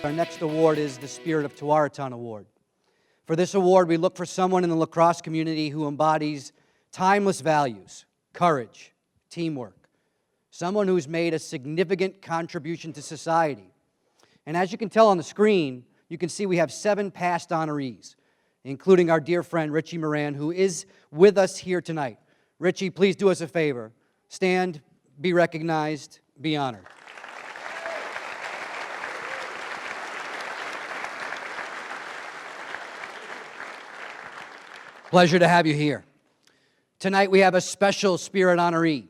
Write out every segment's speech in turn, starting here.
Our next award is the Spirit of Tewaaraton Award. For this award, we look for someone in the lacrosse community who embodies timeless values, courage, teamwork, someone who's made a significant contribution to society. And as you can tell on the screen, you can see we have 7 past honorees, including our dear friend Richie Moran, who is with us here tonight. Richie, please do us a favor. Stand, be recognized, be honored. Pleasure to have you here. Tonight we have a special Spirit honoree,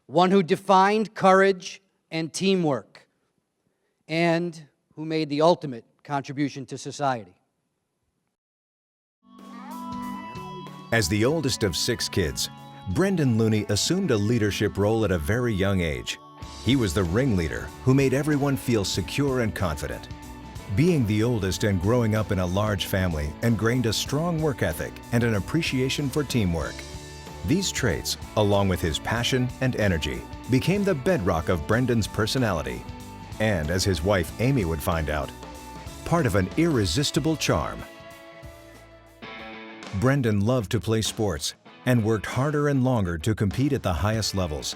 one who defined courage and teamwork, and who made the ultimate contribution to society. As the oldest of 6 kids, Brendan Looney assumed a leadership role at a very young age. He was the ringleader who made everyone feel secure and confident. Being the oldest and growing up in a large family ingrained a strong work ethic and an appreciation for teamwork. These traits, along with his passion and energy, became the bedrock of Brendan's personality. And as his wife Amy would find out, part of an irresistible charm. Brendan loved to play sports and worked harder and longer to compete at the highest levels.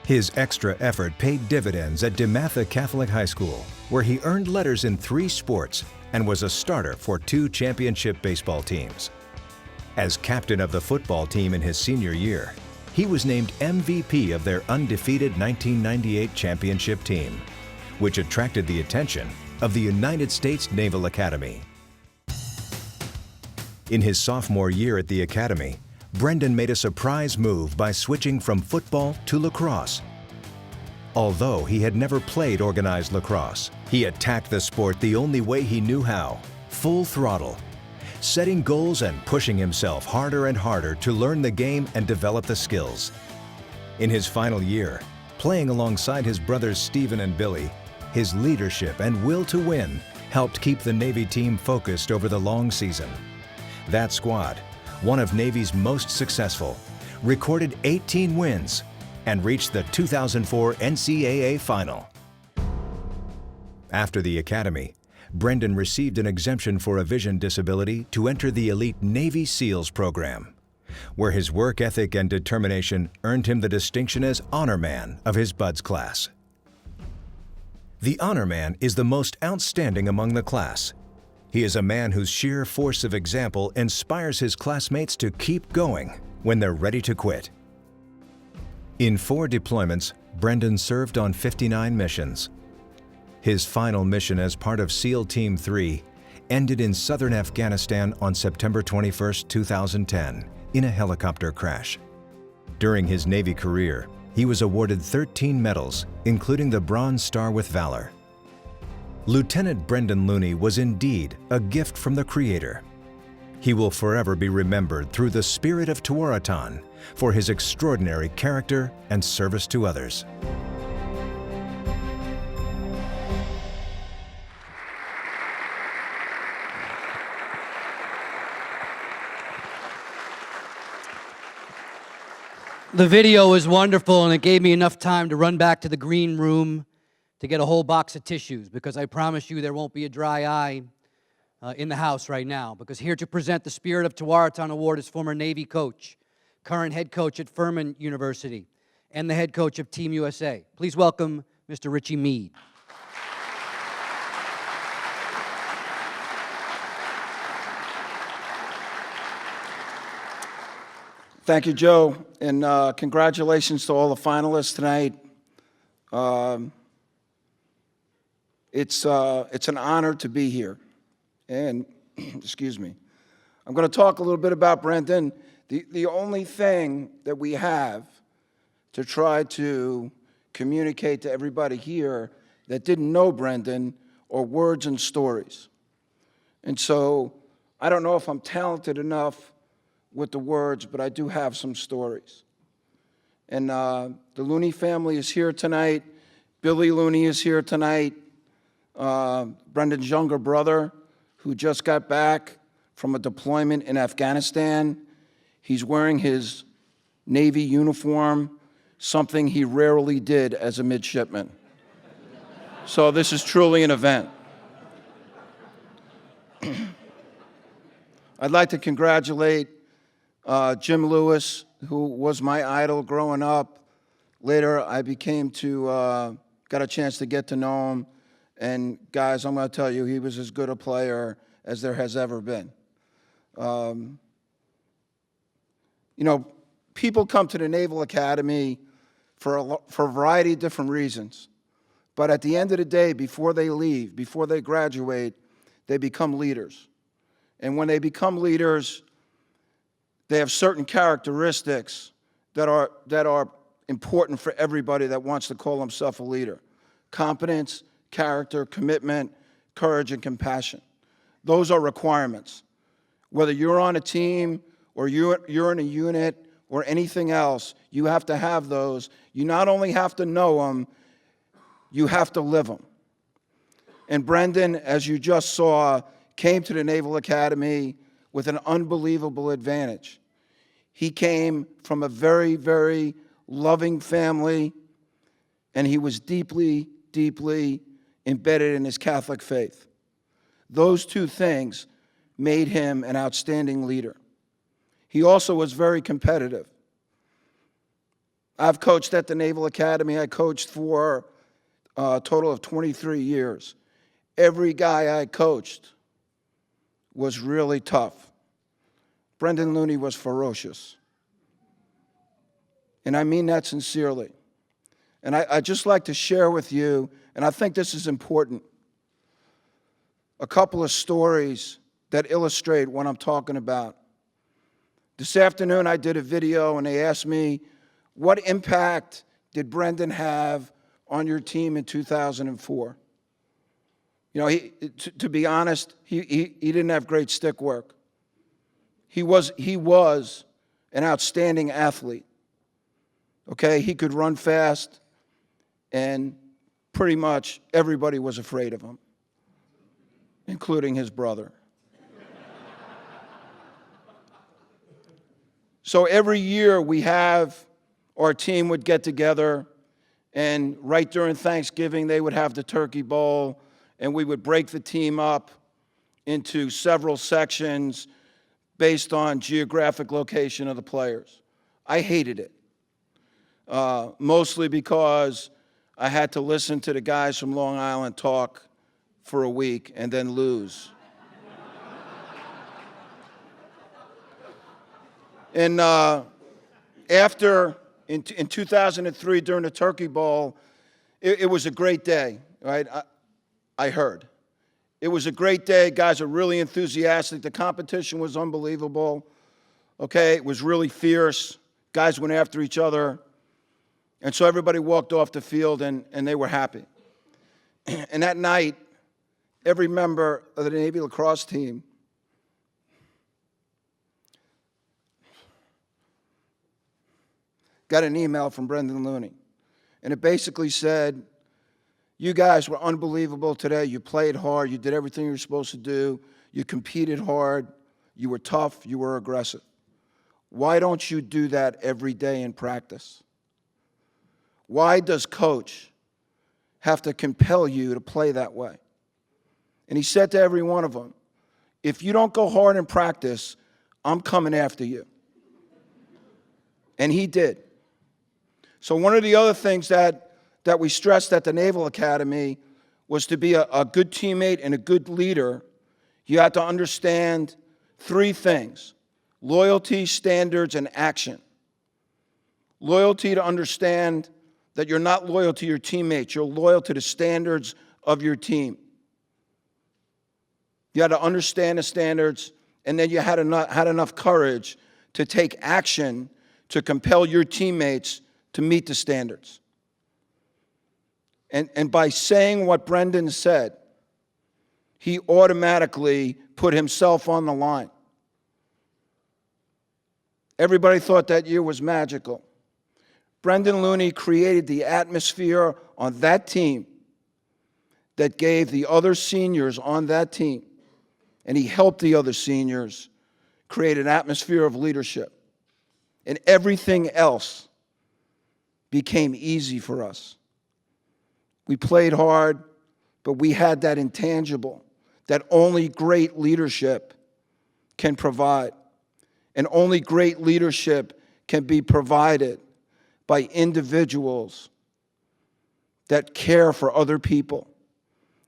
His extra effort paid dividends at DeMatha Catholic High School, where he earned letters in 3 sports and was a starter for 2 championship baseball teams. As captain of the football team in his senior year, he was named MVP of their undefeated 1998 championship team, which attracted the attention of the United States Naval Academy. In his sophomore year at the Academy, Brendan made a surprise move by switching from football to lacrosse. Although he had never played organized lacrosse, he attacked the sport the only way he knew how, full throttle, setting goals and pushing himself harder and harder to learn the game and develop the skills. In his final year, playing alongside his brothers Stephen and Billy, his leadership and will to win helped keep the Navy team focused over the long season. That squad, one of Navy's most successful, recorded 18 wins and reached the 2004 NCAA Final. After the Academy, Brendan received an exemption for a vision disability to enter the elite Navy SEALs program, where his work ethic and determination earned him the distinction as Honor Man of his Buds class. The Honor Man is the most outstanding among the class. He is a man whose sheer force of example inspires his classmates to keep going when they're ready to quit. In 4 deployments, Brendan served on 59 missions. His final mission as part of SEAL Team 3 ended in southern Afghanistan on September 21, 2010, in a helicopter crash. During his Navy career, he was awarded 13 medals, including the Bronze Star with Valor. Lieutenant Brendan Looney was indeed a gift from the Creator. He will forever be remembered through the Spirit of Tewaaraton for his extraordinary character and service to others. The video was wonderful, and it gave me enough time to run back to the green room to get a whole box of tissues, because I promise you there won't be a dry eye in the house right now, because here to present the Spirit of Tewaaraton Award is former Navy coach, current head coach at Furman University, and the head coach of Team USA. Please welcome Mr. Richie Mead. Thank you, Joe, and congratulations to all the finalists tonight. It's an honor to be here, and excuse me. I'm going to talk a little bit about Brendan. The only thing that we have to try to communicate to everybody here that didn't know Brendan are words and stories. And so I don't know if I'm talented enough with the words, but I do have some stories. And the Looney family is here tonight. Billy Looney is here tonight. Brendan's younger brother, who just got back from a deployment in Afghanistan. He's wearing his Navy uniform, something he rarely did as a midshipman. So this is truly an event. I'd like to congratulate Jim Lewis, who was my idol growing up. Later, I got a chance to get to know him. And guys, I'm going to tell you, he was as good a player as there has ever been. You know, people come to the Naval Academy for a variety of different reasons. But at the end of the day, before they leave, before they graduate, they become leaders. And when they become leaders, they have certain characteristics that are important for everybody that wants to call himself a leader. Competence, character, commitment, courage, and compassion. Those are requirements. Whether you're on a team or you're in a unit or anything else, you have to have those. You not only have to know them, you have to live them. And Brendan, as you just saw, came to the Naval Academy with an unbelievable advantage. He came from a very, very loving family, and he was deeply, deeply embedded in his Catholic faith. Those two things made him an outstanding leader. He also was very competitive. I've coached at the Naval Academy. I coached for a total of 23 years. Every guy I coached was really tough. Brendan Looney was ferocious. And I mean that sincerely. And I'd just like to share with you, and I think this is important, a couple of stories that illustrate what I'm talking about. This afternoon I did a video and they asked me, what impact did Brendan have on your team in 2004? You know, to be honest, he didn't have great stick work. He was an outstanding athlete. Okay, he could run fast, and pretty much everybody was afraid of him, including his brother. So every year our team would get together, and right during Thanksgiving they would have the turkey bowl, and we would break the team up into several sections based on geographic location of the players. I hated it, mostly because I had to listen to the guys from Long Island talk for a week and then lose. And in 2003, during the Turkey Bowl, it was a great day, right? I heard. It was a great day. Guys are really enthusiastic. The competition was unbelievable. Okay, it was really fierce. Guys went after each other. And so everybody walked off the field and they were happy. And that night, every member of the Navy lacrosse team got an email from Brendan Looney. And it basically said, you guys were unbelievable today. You played hard. You did everything you were supposed to do. You competed hard. You were tough. You were aggressive. Why don't you do that every day in practice? Why does coach have to compel you to play that way? And he said to every one of them, if you don't go hard in practice, I'm coming after you. And he did. So one of the other things that we stressed at the Naval Academy was to be a good teammate and a good leader. You had to understand three things: loyalty, standards, and action. Loyalty, to understand that you're not loyal to your teammates, you're loyal to the standards of your team. You had to understand the standards, and then you had enough courage to take action to compel your teammates to meet the standards. And by saying what Brendan said, he automatically put himself on the line. Everybody thought that year was magical. Brendan Looney created the atmosphere on that team that gave the other seniors on that team, and he helped the other seniors create an atmosphere of leadership. And everything else became easy for us. We played hard, but we had that intangible that only great leadership can provide. And only great leadership can be provided by individuals that care for other people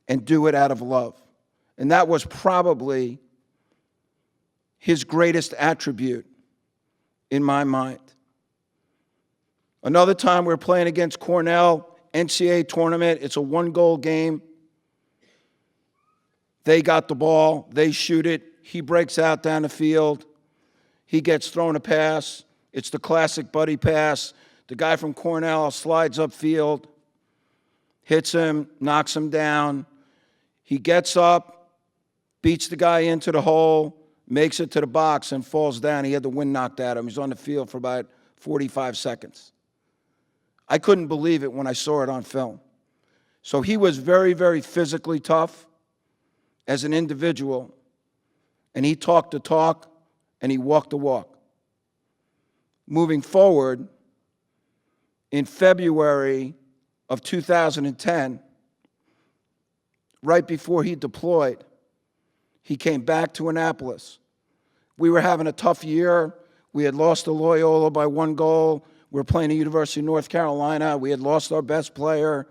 and do it out of love. And that was probably his greatest attribute in my mind. Another time we were playing against Cornell, NCAA tournament. It's a one-goal game. They got the ball. They shoot it. He breaks out down the field. He gets thrown a pass. It's the classic buddy pass. The guy from Cornell slides upfield, hits him, knocks him down. He gets up, beats the guy into the hole, makes it to the box, and falls down. He had the wind knocked out of him. He's on the field for about 45 seconds. I couldn't believe it when I saw it on film. So he was very, very physically tough as an individual, and he talked the talk, and he walked the walk. Moving forward, in February of 2010, right before he deployed, he came back to Annapolis. We were having a tough year. We had lost to Loyola by 1 goal. We were playing the University of North Carolina. We had lost our best player.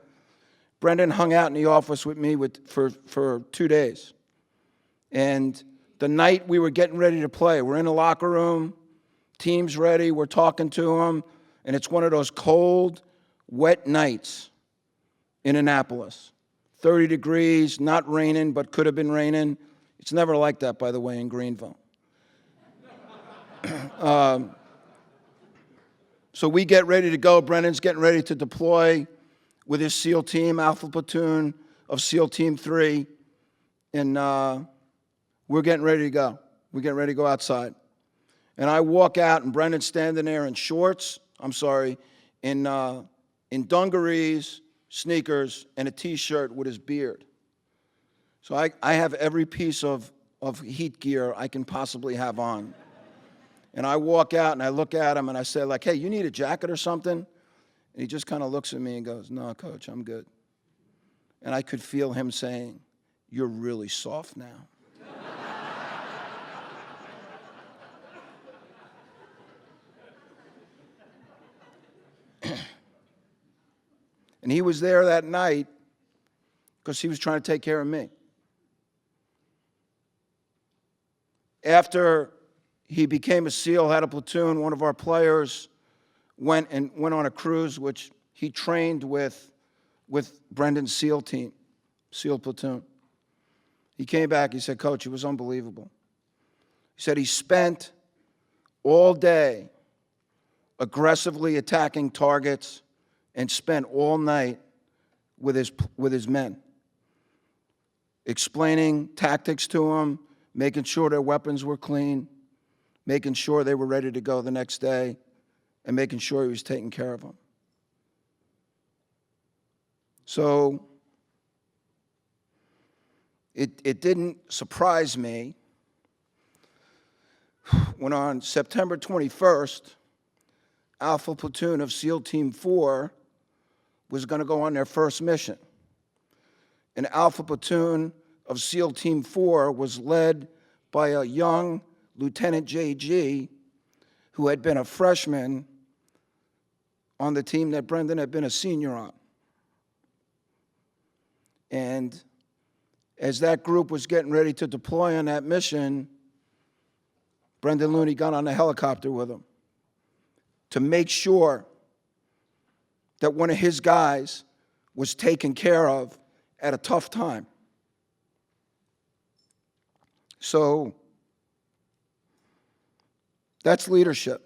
Brendan hung out in the office with me for 2 days. And the night we were getting ready to play, we're in the locker room, team's ready, we're talking to him, and it's one of those cold, wet nights in Annapolis. 30 degrees, not raining, but could have been raining. It's never like that, by the way, in Greenville. So we get ready to go. Brendan's getting ready to deploy with his SEAL team, Alpha Platoon of SEAL Team 3, and we're getting ready to go. We're getting ready to go outside. And I walk out, and Brendan's standing there in shorts, in dungarees, sneakers, and a T-shirt with his beard. So I have every piece of heat gear I can possibly have on. And I walk out, and I look at him, and I say, like, hey, you need a jacket or something? And he just kind of looks at me and goes, no, Coach, I'm good. And I could feel him saying, you're really soft now. And he was there that night because he was trying to take care of me. After he became a SEAL, had a platoon, one of our players went on a cruise, which he trained with Brendan's SEAL team, SEAL platoon. He came back, he said, Coach, it was unbelievable. He said he spent all day aggressively attacking targets and spent all night with his men, explaining tactics to them, making sure their weapons were clean, making sure they were ready to go the next day, and making sure he was taking care of them. So it didn't surprise me when on September 21st, Alpha Platoon of SEAL Team 4 was going to go on their first mission. And Alpha Platoon of SEAL Team 4 was led by a young Lieutenant J.G. who had been a freshman on the team that Brendan had been a senior on. And as that group was getting ready to deploy on that mission, Brendan Looney got on a helicopter with him to make sure that one of his guys was taken care of at a tough time. So that's leadership.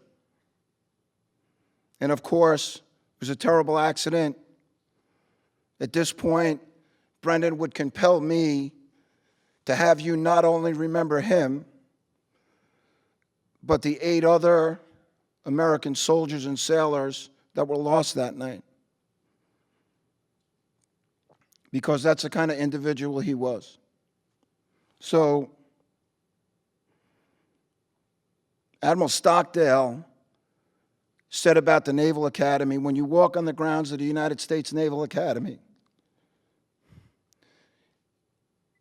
And of course, it was a terrible accident. At this point, Brendan would compel me to have you not only remember him, but the 8 other American soldiers and sailors that were lost that night. Because that's the kind of individual he was. So, Admiral Stockdale said about the Naval Academy, when you walk on the grounds of the United States Naval Academy,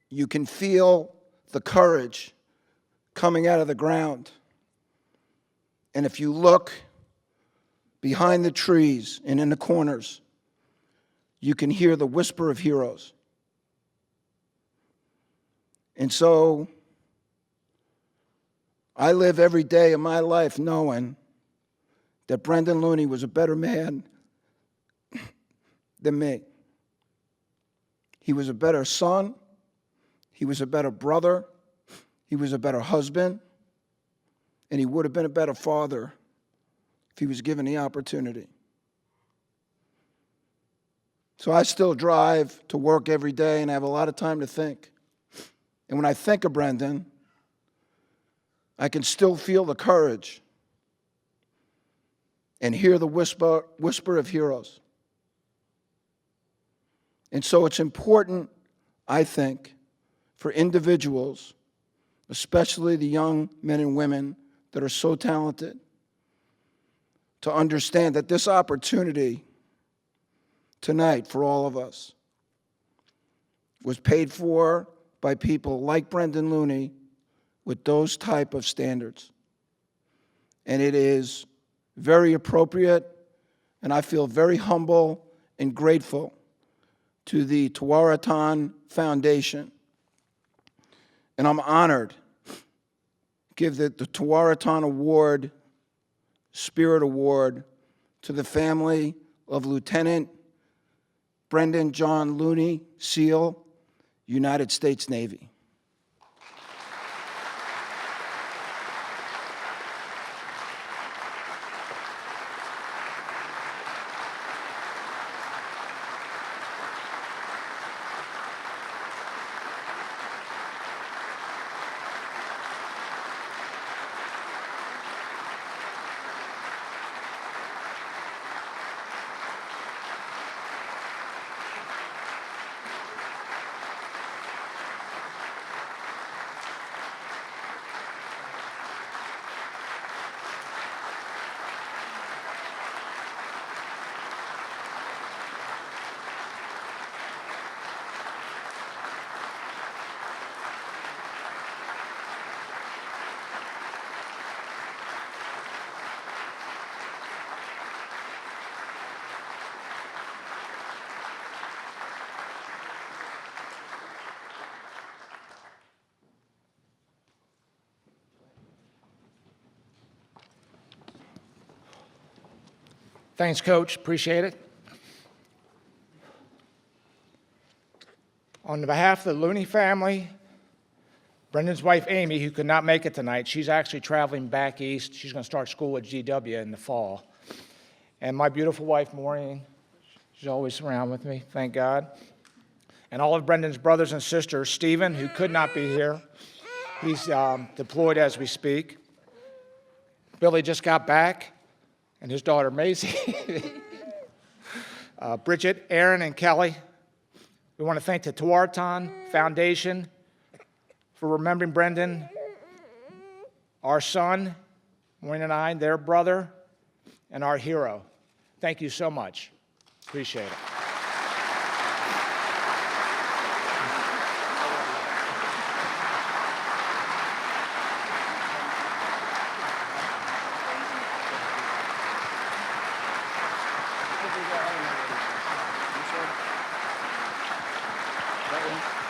you can feel the courage coming out of the ground. And if you look behind the trees and in the corners, you can hear the whisper of heroes. And so I live every day of my life knowing that Brendan Looney was a better man than me. He was a better son. He was a better brother. He was a better husband. And he would have been a better father if he was given the opportunity. So I still drive to work every day and I have a lot of time to think. And when I think of Brendan, I can still feel the courage and hear the whisper of heroes. And so it's important, I think, for individuals, especially the young men and women that are so talented, to understand that this opportunity tonight for all of us was paid for by people like Brendan Looney with those type of standards. And it is very appropriate, and I feel very humble and grateful to the Tewaaraton Foundation. And I'm honored to give the Tewaaraton Award, Spirit Award, to the family of Lieutenant Brendan John Looney, SEAL, United States Navy. Thanks, Coach. Appreciate it. On behalf of the Looney family, Brendan's wife, Amy, who could not make it tonight, she's actually traveling back east. She's going to start school at GW in the fall. And my beautiful wife, Maureen, she's always around with me, thank God. And all of Brendan's brothers and sisters, Stephen, who could not be here. He's deployed as we speak. Billy just got back. And his daughter, Maisie, Bridget, Aaron, and Kelly. We want to thank the Tewaaraton Foundation for remembering Brendan, our son, Wayne and I, their brother, and our hero. Thank you so much. Appreciate it. That one?